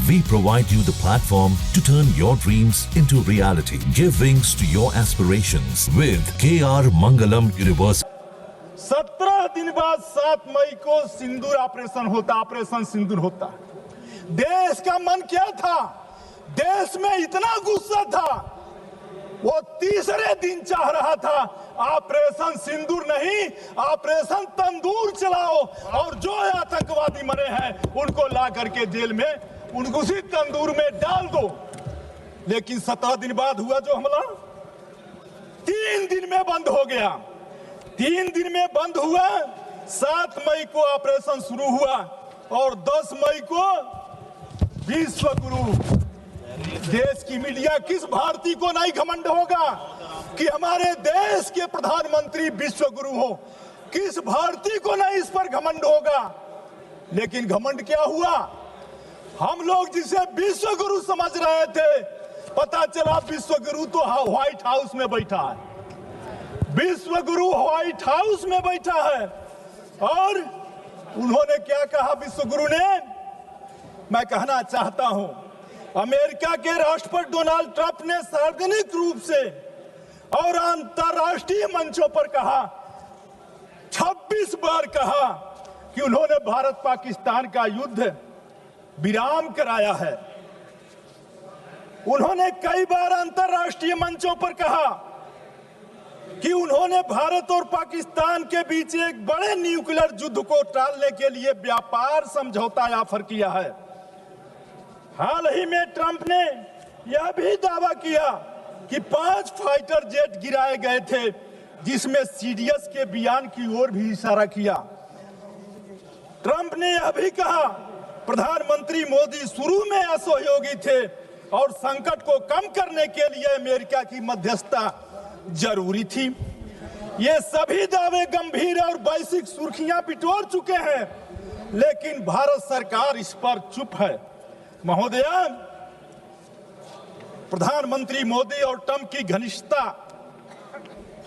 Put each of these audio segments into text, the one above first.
We provide you the platform to turn your dreams into reality. Give wings to your aspirations with KR Mangalam University. 17 दिन बाद 7 मई को सिंदूर operation सिंदूर होता। देश का मन क्या था? देश में इतना गुस्सा था, वो तीसरे दिन चाह रहा था ऑपरेशन सिंदूर नहीं, ऑपरेशन तंदूर चलाओ और जो आतंकवादी मरे हैं उनको ला करके जेल में उनको उसी तंदूर में डाल दो। लेकिन 17 दिन बाद हुआ जो हमला, 3 दिन में बंद हो गया। 3 दिन में बंद हुआ। 7 मई को ऑपरेशन शुरू हुआ और 10 मई को विश्व गुरु। देश की मीडिया किस भारतीय को नहीं घमंड होगा कि हमारे देश के प्रधानमंत्री विश्व गुरु हो? किस भारतीय को नहीं इस पर घमंड होगा? लेकिन घमंड क्या हुआ? हम लोग जिसे विश्व गुरु समझ रहे थे, पता चला विश्व गुरु तो व्हाइट हाउस में बैठा है। विश्व गुरु व्हाइट हाउस में बैठा है। और उन्होंने क्या कहा विश्व गुरु ने? मैं कहना चाहता हूं, अमेरिका के राष्ट्रपति डोनाल्ड ट्रंप ने सार्वजनिक रूप से और अंतरराष्ट्रीय मंचों पर कहा, 26 बार कहा कि उन्होंने भारत पाकिस्तान का युद्ध विराम कराया है। उन्होंने कई बार अंतरराष्ट्रीय मंचों पर कहा कि उन्होंने भारत और पाकिस्तान के बीच एक बड़े न्यूक्लियर युद्ध को टालने के लिए व्यापार समझौता ऑफर किया है। हाल ही में ट्रंप ने यह भी दावा किया कि 5 फाइटर जेट गिराए गए थे, जिसमें सीडीएस के बयान की ओर भी इशारा किया। ट्रंप ने यह भी कहा प्रधानमंत्री मोदी शुरू में असहयोगी थे और संकट को कम करने के लिए अमेरिका की मध्यस्थता जरूरी थी। ये सभी दावे गंभीर और वैश्विक सुर्खियां बिटोर चुके हैं, लेकिन भारत सरकार इस पर चुप है। महोदया, प्रधानमंत्री मोदी और ट्रंप की घनिष्ठता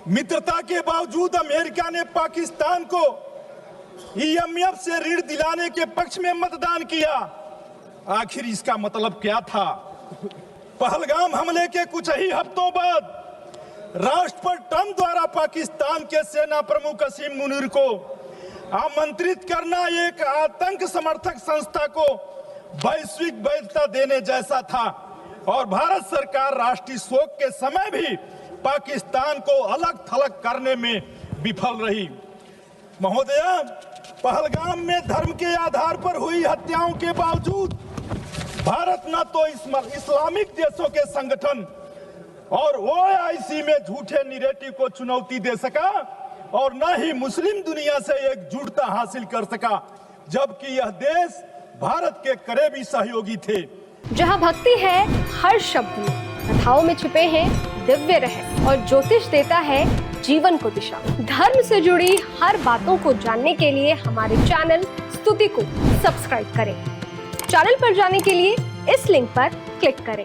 मित्रता के बावजूद अमेरिका ने पाकिस्तान को IMF से ऋण दिलाने के पक्ष में मतदान किया। आखिर इसका मतलब क्या था? पहलगाम हमले के कुछ ही हफ्तों बाद राष्ट्रपति ट्रंप द्वारा पाकिस्तान के सेना प्रमुख असीम मुनीर को आमंत्रित करना एक आतंक समर्थक संस्था को वैश्विक वैधता देने जैसा था और भारत सरकार राष्ट्रीय शोक के समय भी पाकिस्तान को अलग थलग करने में विफल रही। महोदया, पहलगाम में धर्म के आधार पर हुई हत्याओं के बावजूद भारत न तो इस्लामिक देशों के संगठन और OIC में झूठे निरेटिव को चुनौती दे सका और न ही मुस्लिम दुनिया से एकजुटता हासिल कर सका, जबकि यह देश भारत के करीबी सहयोगी थे। जहां भक्ति है हर शब्द में, कथाओं में छिपे हैं दिव्य रहस्य और ज्योतिष देता है जीवन को दिशा। धर्म से जुड़ी हर बातों को जानने के लिए हमारे चैनल स्तुति को सब्सक्राइब करें। चैनल पर जाने के लिए इस लिंक पर क्लिक करें।